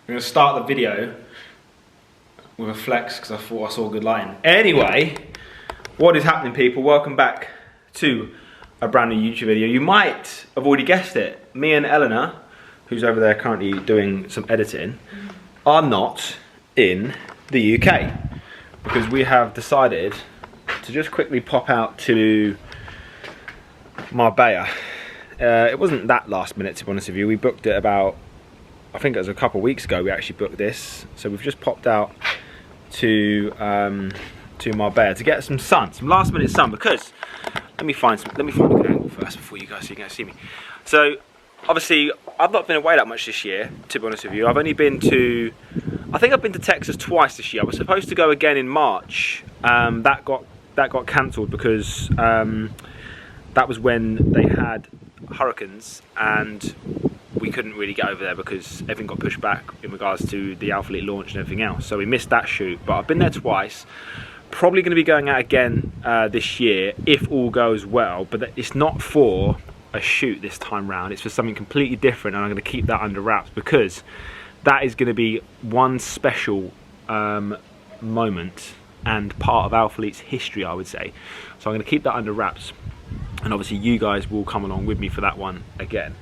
I'm going to start the video with a flex because I thought I saw good lighting. Anyway, what is happening, people? Welcome back to a brand new YouTube video. You might have already guessed it. Me and Eleanor, who's over there currently doing some editing, are not in the UK because we have decided to just quickly pop out to Marbella. It wasn't that last minute, to be honest with you. We booked it about, I think it was a couple of weeks ago we actually booked this. So we've just popped out to Marbella to get some sun, some last minute sun, because let me find a good angle first before you guys see me. So obviously I've not been away that much this year, to be honest with you. I've only been to, I think I've been to Texas twice this year. I was supposed to go again in March. That got cancelled because that was when they had hurricanes and we couldn't really get over there because everything got pushed back in regards to the Alpha Elite launch and everything else. So we missed that shoot, but I've been there twice. Probably going to be going out again this year if all goes well, but it's not for a shoot this time round. It's for something completely different, and I'm going to keep that under wraps because that is going to be one special moment and part of Alpha Elite's history, I would say. So I'm going to keep that under wraps, and obviously you guys will come along with me for that one again.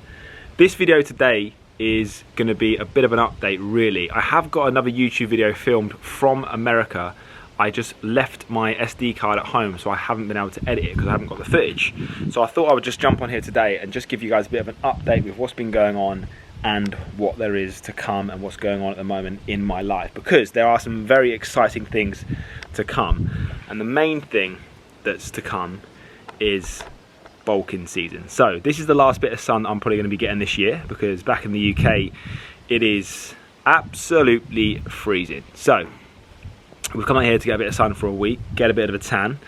This video today is going to be a bit of an update, really. I have got another YouTube video filmed from America. I just left my SD card at home, so I haven't been able to edit it because I haven't got the footage. So I thought I would just jump on here today and just give you guys a bit of an update with what's been going on and what there is to come and what's going on at the moment in my life, because there are some very exciting things to come. And the main thing that's to come is bulking season. So this is the last bit of sun I'm probably going to be getting this year, because back in the UK it is absolutely freezing. So we've come out here to get a bit of sun for a week, get a bit of a tan,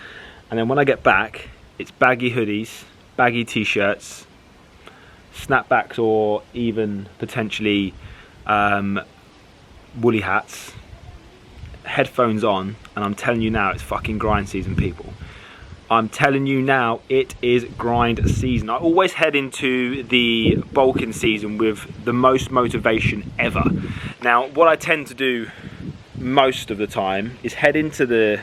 and then when I get back it's baggy hoodies, baggy t-shirts, snapbacks, or even potentially woolly hats, headphones on, and I'm telling you now, it's fucking grind season, people. I'm telling you now, it is grind season. I always head into the bulking season with the most motivation ever. Now, what I tend to do most of the time is head into the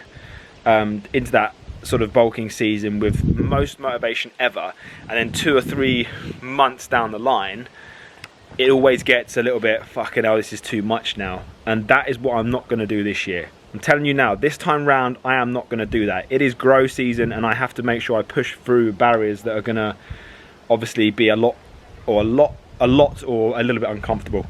into that sort of bulking season with most motivation ever, and then 2 or 3 months down the line, it always gets a little bit, fucking hell, this is too much now. And that is what I'm not going to do this year. I'm telling you now, this time round, I am not going to do that. It is grow season, and I have to make sure I push through barriers that are going to obviously be a lot or a little bit uncomfortable.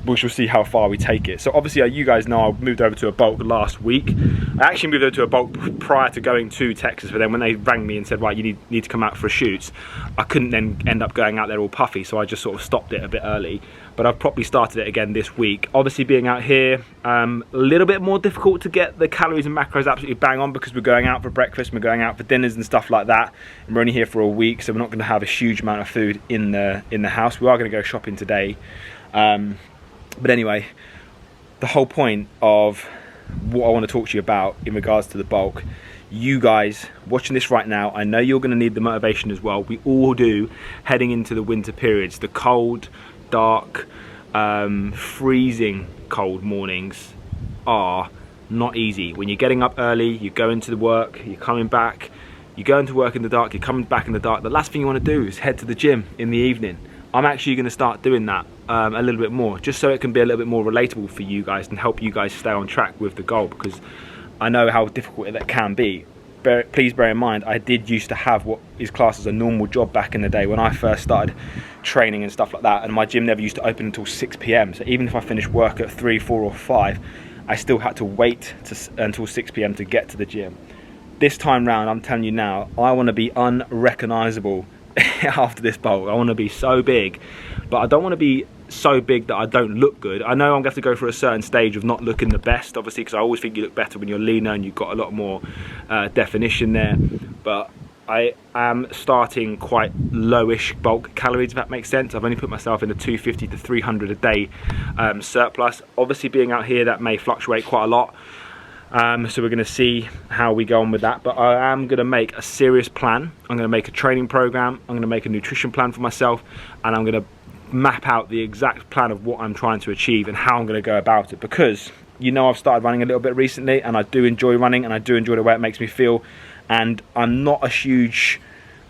We shall see how far we take it. So obviously, you guys know I moved over to a bulk last week. I actually moved over to a bulk prior to going to Texas, but then when they rang me and said, right, you need to come out for a shoot, I couldn't then end up going out there all puffy, so I just sort of stopped it a bit early. But I've probably started it again this week. Obviously, being out here, a little bit more difficult to get the calories and macros absolutely bang on, because we're going out for breakfast, we're going out for dinners and stuff like that, and we're only here for a week, so we're not going to have a huge amount of food in the house. We are going to go shopping today. But anyway, the whole point of what I want to talk to you about in regards to the bulk, you guys watching this right now, I know you're going to need the motivation as well. We all do, heading into the winter periods. The cold, dark, freezing cold mornings are not easy. When you're getting up early, you're going to the work, you're coming back, you're going to work in the dark, you're coming back in the dark. The last thing you want to do is head to the gym in the evening. I'm actually going to start doing that a little bit more, just so it can be a little bit more relatable for you guys and help you guys stay on track with the goal, because I know how difficult that can be. Please bear in mind, I did used to have what is classed as a normal job back in the day when I first started training and stuff like that, and my gym never used to open until 6 PM. So even if I finished work at 3, 4 or 5, I still had to wait until 6 PM to get to the gym. This time round, I'm telling you now, I want to be unrecognisable after this bulk. I want to be so big, but I don't want to be so big that I don't look good. I know I'm going to have to go through a certain stage of not looking the best, obviously, because I always think you look better when you're leaner and you've got a lot more definition there, but I am starting quite lowish bulk calories, if that makes sense. I've only put myself in a 250 to 300 a day surplus. Obviously, being out here, that may fluctuate quite a lot. So we're going to see how we go on with that, but I am going to make a serious plan. I'm going to make a training program, I'm going to make a nutrition plan for myself, and I'm going to map out the exact plan of what I'm trying to achieve and how I'm going to go about it, because you know I've started running a little bit recently, and I do enjoy running, and I do enjoy the way it makes me feel. And I'm not a huge,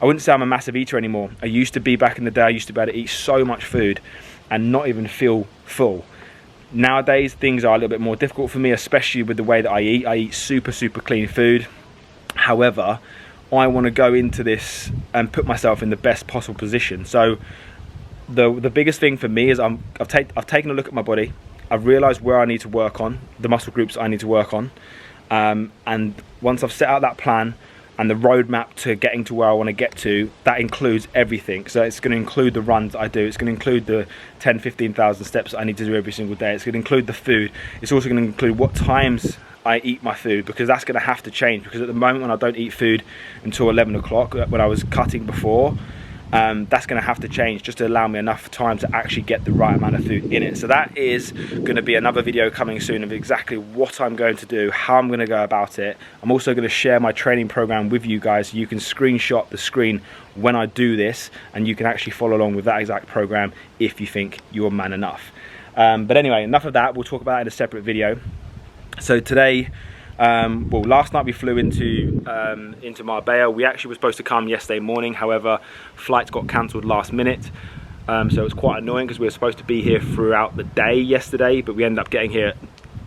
I wouldn't say I'm a massive eater anymore. I used to be back in the day. I used to be able to eat so much food and not even feel full. Nowadays things are a little bit more difficult for me, especially with the way that I eat. I eat super clean food. However, I want to go into this and put myself in the best possible position. So the biggest thing for me is I've taken a look at my body. I've realized where I need to work on, the muscle groups I need to work on, and once I've set out that plan and the roadmap to getting to where I want to get to, that includes everything. So it's going to include the runs that I do, it's going to include the 10-15,000 steps that I need to do every single day, it's going to include the food, it's also going to include what times I eat my food, because that's going to have to change. Because at the moment, when I don't eat food until 11 o'clock, when I was cutting before, that's going to have to change just to allow me enough time to actually get the right amount of food in it. So that is going to be another video coming soon of exactly what I'm going to do, how I'm going to go about it. I'm also going to share my training program with you guys, so you can screenshot the screen when I do this, and you can actually follow along with that exact program if you think you're man enough. But anyway, enough of that. We'll talk about it in a separate video. So today, well, last night we flew into Marbella. We actually were supposed to come yesterday morning, however flights got cancelled last minute, so it was quite annoying because we were supposed to be here throughout the day yesterday, but we ended up getting here.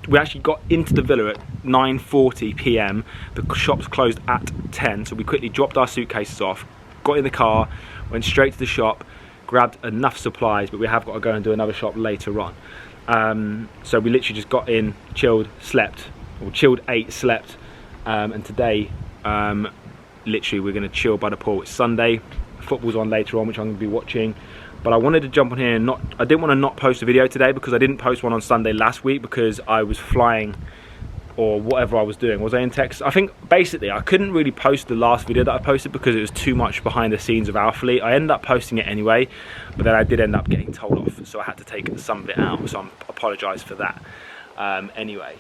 We actually got into the villa at 9:40 p.m. the shops closed at 10, so we quickly dropped our suitcases off, got in the car, went straight to the shop, grabbed enough supplies, but we have got to go and do another shop later on. So we literally just got in, chilled, slept, or chilled, ate, slept, and today literally we're going to chill by the pool. It's Sunday, football's on later on, which I'm going to be watching, but I wanted to jump on here and I didn't want to not post a video today, because I didn't post one on Sunday last week because I was flying or whatever I was doing. Was I in Texas? I think basically I couldn't really post the last video that I posted because it was too much behind the scenes of our fleet. I ended up posting it anyway, but then I did end up getting told off, so I had to take some of it out, so I apologise for that. Anyway,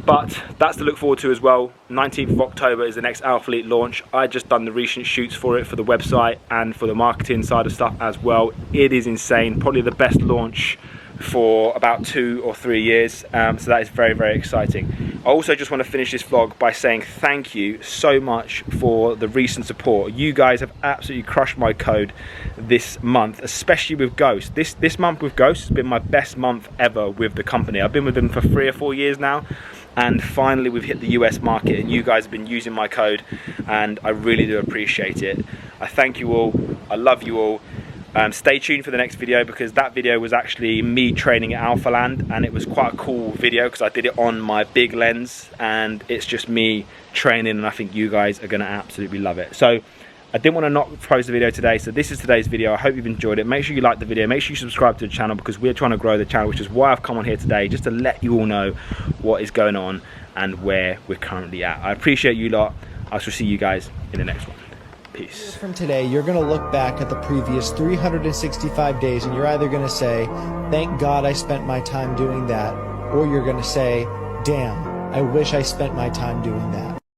but that's to look forward to as well. 19th of October is the next Our Fleet launch. I just done the recent shoots for it, for the website and for the marketing side of stuff as well. It is insane, probably the best launch for about 2 or 3 years, so that is very exciting. I also just want to finish this vlog by saying thank you so much for the recent support. You guys have absolutely crushed my code this month, especially with Ghost. This month with Ghost has been my best month ever with the company. I've been with them for 3 or 4 years now, and finally we've hit the US market, and you guys have been using my code, and I really do appreciate it. I thank you all, I love you all. Stay tuned for the next video, because that video was actually me training at Alphaland, and it was quite a cool video because I did it on my big lens, and it's just me training, and I think you guys are going to absolutely love it. So I didn't want to not post the video today, so this is today's video. I hope you've enjoyed it. Make sure you like the video, make sure you subscribe to the channel, because we're trying to grow the channel, which is why I've come on here today, just to let you all know what is going on and where we're currently at. I appreciate you lot. I shall see you guys in the next one. Peace. From today, you're going to look back at the previous 365 days, and you're either going to say, thank God I spent my time doing that, or you're going to say, damn, I wish I spent my time doing that.